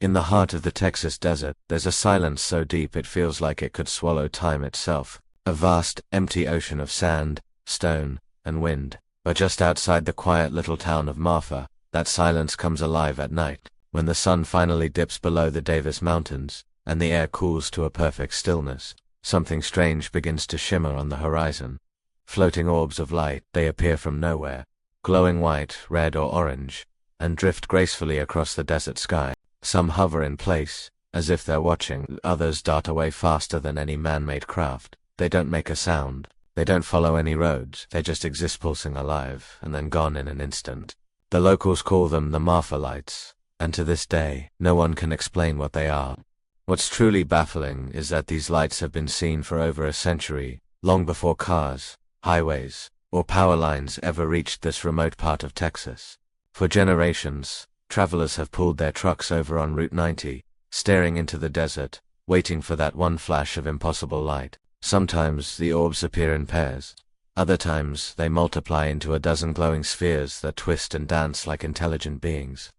In the heart of the Texas desert, there's a silence so deep it feels like it could swallow time itself. A vast, empty ocean of sand, stone, and wind. But just outside the quiet little town of Marfa, that silence comes alive at night, when the sun finally dips below the Davis Mountains, and the air cools to a perfect stillness. Something strange begins to shimmer on the horizon. Floating orbs of light, they appear from nowhere, glowing white, red, or orange, and drift gracefully across the desert sky. Some hover in place, as if they're watching, others dart away faster than any man-made craft. They don't make a sound, they don't follow any roads, they just exist pulsing alive, and then gone in an instant. The locals call them the Marfa Lights, and to this day, no one can explain what they are. What's truly baffling is that these lights have been seen for over a century, long before cars, highways, or power lines ever reached this remote part of Texas. For generations, travelers have pulled their trucks over on Route 90, staring into the desert, waiting for that one flash of impossible light. Sometimes the orbs appear in pairs. Other times they multiply into a dozen glowing spheres that twist and dance like intelligent beings.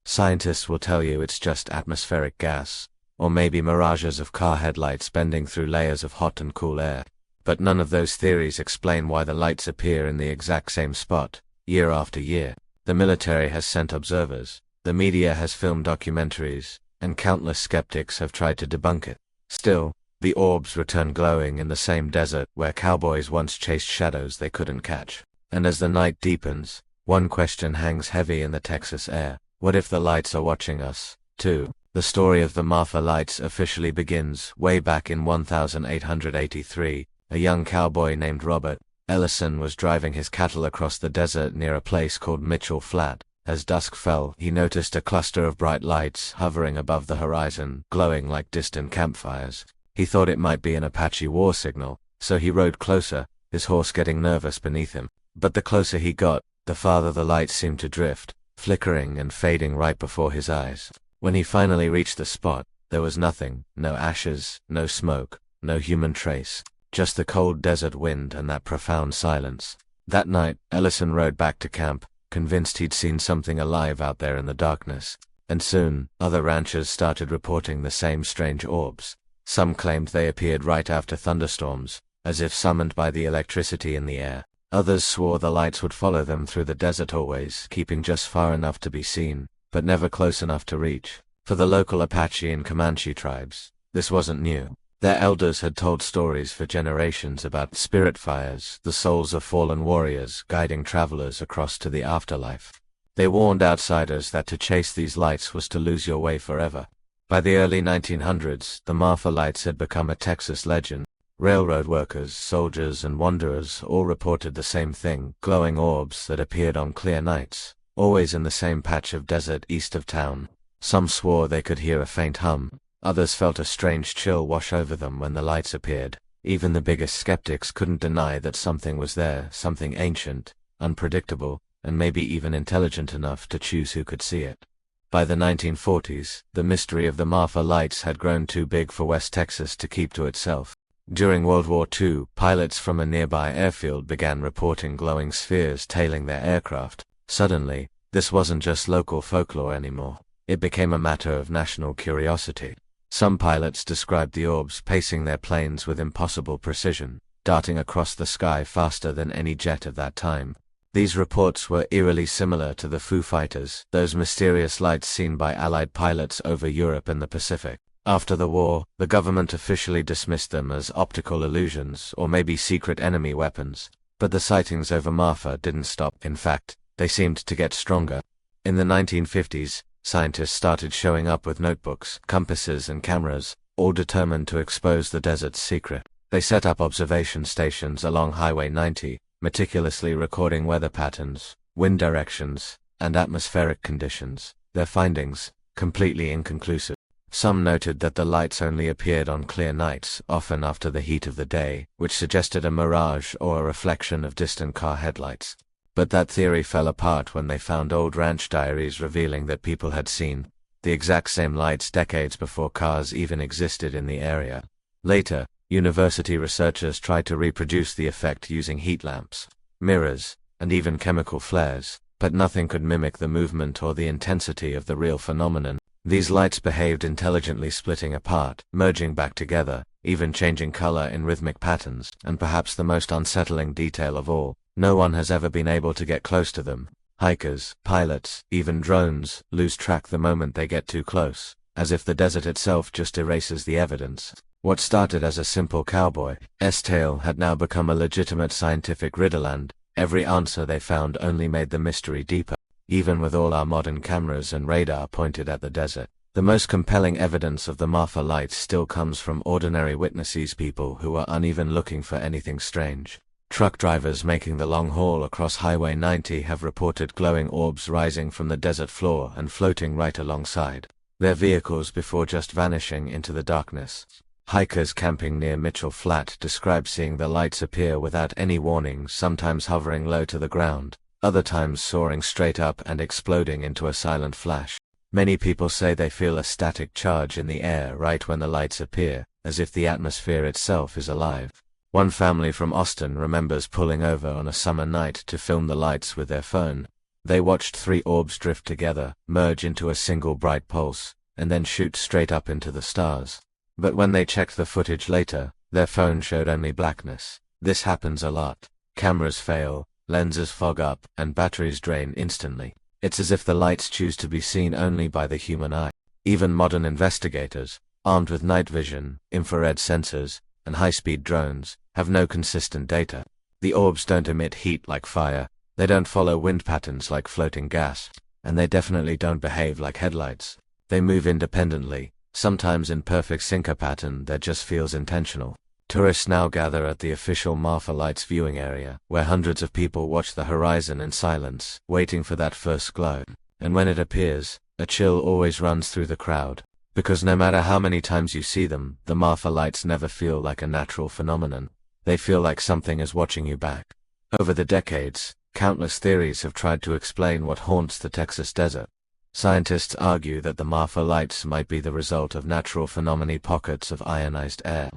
Scientists will tell you it's just atmospheric gas, or maybe mirages of car headlights bending through layers of hot and cool air. But none of those theories explain why the lights appear in the exact same spot, year after year. The military has sent observers, the media has filmed documentaries, and countless skeptics have tried to debunk it. Still, the orbs return glowing in the same desert where cowboys once chased shadows they couldn't catch. And as the night deepens, one question hangs heavy in the Texas air. What if the lights are watching us, too? The story of the Marfa Lights officially begins way back in 1883. A young cowboy named Robert Ellison was driving his cattle across the desert near a place called Mitchell Flat. As dusk fell, he noticed a cluster of bright lights hovering above the horizon, glowing like distant campfires. He thought it might be an Apache war signal, so he rode closer, his horse getting nervous beneath him. But the closer he got, the farther the lights seemed to drift, flickering and fading right before his eyes. When he finally reached the spot, there was nothing, no ashes, no smoke, no human trace. Just the cold desert wind and that profound silence. That night, Ellison rode back to camp, convinced he'd seen something alive out there in the darkness. And soon, other ranchers started reporting the same strange orbs. Some claimed they appeared right after thunderstorms, as if summoned by the electricity in the air. Others swore the lights would follow them through the desert always, keeping just far enough to be seen, but never close enough to reach. For the local Apache and Comanche tribes, this wasn't new. Their elders had told stories for generations about spirit fires, the souls of fallen warriors guiding travelers across to the afterlife. They warned outsiders that to chase these lights was to lose your way forever. By the early 1900s, the Marfa Lights had become a Texas legend. Railroad workers, soldiers, and wanderers all reported the same thing, glowing orbs that appeared on clear nights, always in the same patch of desert east of town. Some swore they could hear a faint hum. Others felt a strange chill wash over them when the lights appeared. Even the biggest skeptics couldn't deny that something was there, something ancient, unpredictable, and maybe even intelligent enough to choose who could see it. By the 1940s, the mystery of the Marfa Lights had grown too big for West Texas to keep to itself. During World War II, pilots from a nearby airfield began reporting glowing spheres tailing their aircraft. Suddenly, this wasn't just local folklore anymore. It became a matter of national curiosity. Some pilots described the orbs pacing their planes with impossible precision, darting across the sky faster than any jet of that time. These reports were eerily similar to the Foo Fighters, those mysterious lights seen by Allied pilots over Europe and the Pacific. After the war, the government officially dismissed them as optical illusions or maybe secret enemy weapons. But the sightings over Marfa didn't stop. In fact, they seemed to get stronger. In the 1950s, scientists started showing up with notebooks, compasses, and cameras, all determined to expose the desert's secret. They set up observation stations along Highway 90, meticulously recording weather patterns, wind directions, and atmospheric conditions. Their findings, completely inconclusive. Some noted that the lights only appeared on clear nights, often after the heat of the day, which suggested a mirage or a reflection of distant car headlights. But that theory fell apart when they found old ranch diaries revealing that people had seen the exact same lights decades before cars even existed in the area. Later, university researchers tried to reproduce the effect using heat lamps, mirrors, and even chemical flares, but nothing could mimic the movement or the intensity of the real phenomenon. These lights behaved intelligently, splitting apart, merging back together, even changing color in rhythmic patterns, and perhaps the most unsettling detail of all, no one has ever been able to get close to them. Hikers, pilots, even drones, lose track the moment they get too close, as if the desert itself just erases the evidence. What started as a simple cowboy's tale had now become a legitimate scientific riddle, and every answer they found only made the mystery deeper. Even with all our modern cameras and radar pointed at the desert, the most compelling evidence of the Marfa Lights still comes from ordinary witnesses, people who are uneven looking for anything strange. Truck drivers making the long haul across Highway 90 have reported glowing orbs rising from the desert floor and floating right alongside their vehicles before just vanishing into the darkness. Hikers camping near Mitchell Flat describe seeing the lights appear without any warning, sometimes hovering low to the ground, other times soaring straight up and exploding into a silent flash. Many people say they feel a static charge in the air right when the lights appear, as if the atmosphere itself is alive. One family from Austin remembers pulling over on a summer night to film the lights with their phone. They watched 3 orbs drift together, merge into a single bright pulse, and then shoot straight up into the stars. But when they checked the footage later, their phone showed only blackness. This happens a lot. Cameras fail, lenses fog up, and batteries drain instantly. It's as if the lights choose to be seen only by the human eye. Even modern investigators, armed with night vision, infrared sensors, and high-speed drones, have no consistent data. The orbs don't emit heat like fire, they don't follow wind patterns like floating gas, and they definitely don't behave like headlights. They move independently, sometimes in perfect sync, a pattern that just feels intentional. Tourists now gather at the official Marfa Lights viewing area, where hundreds of people watch the horizon in silence, waiting for that first glow. And when it appears, a chill always runs through the crowd. Because no matter how many times you see them, the Marfa Lights never feel like a natural phenomenon. They feel like something is watching you back. Over the decades, countless theories have tried to explain what haunts the Texas desert. Scientists argue that the Marfa Lights might be the result of natural phenomena, pockets of ionized air,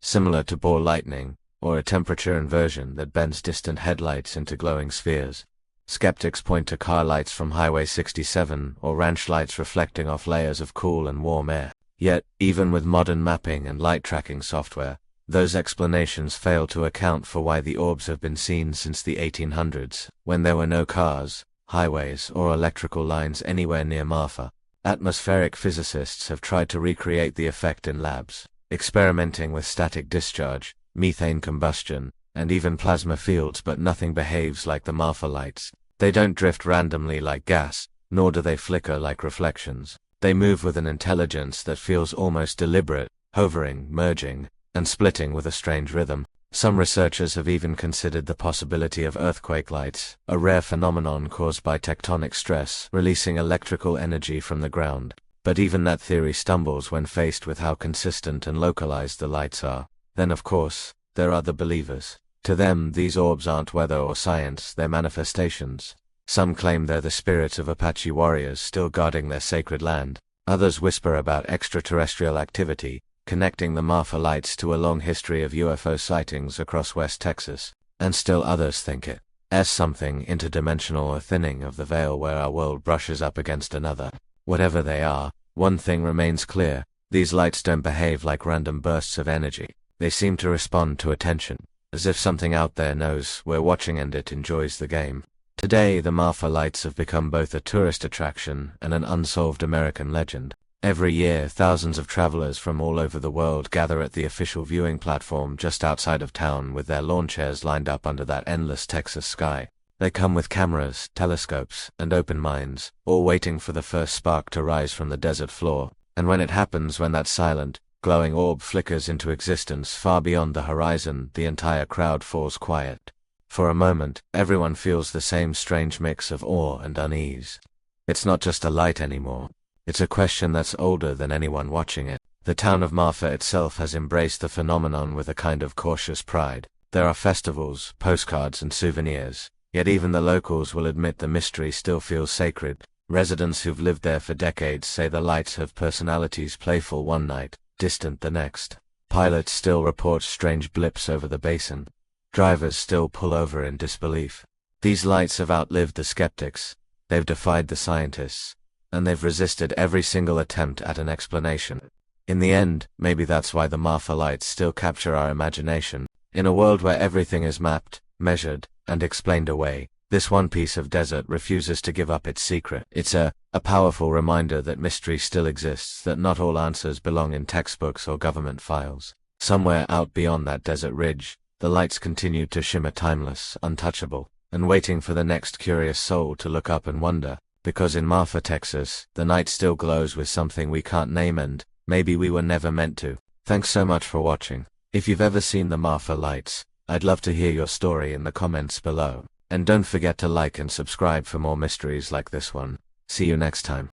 similar to ball lightning, or a temperature inversion that bends distant headlights into glowing spheres. Skeptics point to car lights from Highway 67 or ranch lights reflecting off layers of cool and warm air. Yet, even with modern mapping and light tracking software, those explanations fail to account for why the orbs have been seen since the 1800s, when there were no cars, highways, or electrical lines anywhere near Marfa. Atmospheric physicists have tried to recreate the effect in labs, experimenting with static discharge, methane combustion, and even plasma fields, but nothing behaves like the Marfa Lights. They don't drift randomly like gas, nor do they flicker like reflections. They move with an intelligence that feels almost deliberate, hovering, merging, and splitting with a strange rhythm. Some researchers have even considered the possibility of earthquake lights, a rare phenomenon caused by tectonic stress releasing electrical energy from the ground. But even that theory stumbles when faced with how consistent and localized the lights are. Then, of course, there are the believers. To them, these orbs aren't weather or science, they're manifestations. Some claim they're the spirits of Apache warriors still guarding their sacred land. Others whisper about extraterrestrial activity, connecting the Marfa Lights to a long history of UFO sightings across West Texas. And still others think it's something interdimensional, a thinning of the veil where our world brushes up against another. Whatever they are, one thing remains clear: these lights don't behave like random bursts of energy. They seem to respond to attention, as if something out there knows we're watching and it enjoys the game. Today, the Marfa Lights have become both a tourist attraction and an unsolved American legend. Every year, thousands of travelers from all over the world gather at the official viewing platform just outside of town with their lawn chairs lined up under that endless Texas sky. They come with cameras, telescopes, and open minds, all waiting for the first spark to rise from the desert floor. And when it happens, when that silent, glowing orb flickers into existence far beyond the horizon, the entire crowd falls quiet. For a moment, everyone feels the same strange mix of awe and unease. It's not just a light anymore. It's a question that's older than anyone watching it. The town of Marfa itself has embraced the phenomenon with a kind of cautious pride. There are festivals, postcards, and souvenirs. Yet even the locals will admit the mystery still feels sacred. Residents who've lived there for decades say the lights have personalities, playful one night, distant the next. Pilots still report strange blips over the basin. Drivers still pull over in disbelief. These lights have outlived the skeptics. They've defied the scientists. and they've resisted every single attempt at an explanation. In the end, maybe that's why the Marfa Lights still capture our imagination. In a world where everything is mapped, measured, and explained away, this one piece of desert refuses to give up its secret. It's a powerful reminder that mystery still exists, that not all answers belong in textbooks or government files. Somewhere out beyond that desert ridge, the lights continue to shimmer, timeless, untouchable, and waiting for the next curious soul to look up and wonder. Because in Marfa, Texas, the night still glows with something we can't name, and maybe we were never meant to. Thanks so much for watching. If you've ever seen the Marfa Lights, I'd love to hear your story in the comments below. And don't forget to like and subscribe for more mysteries like this one. See you next time.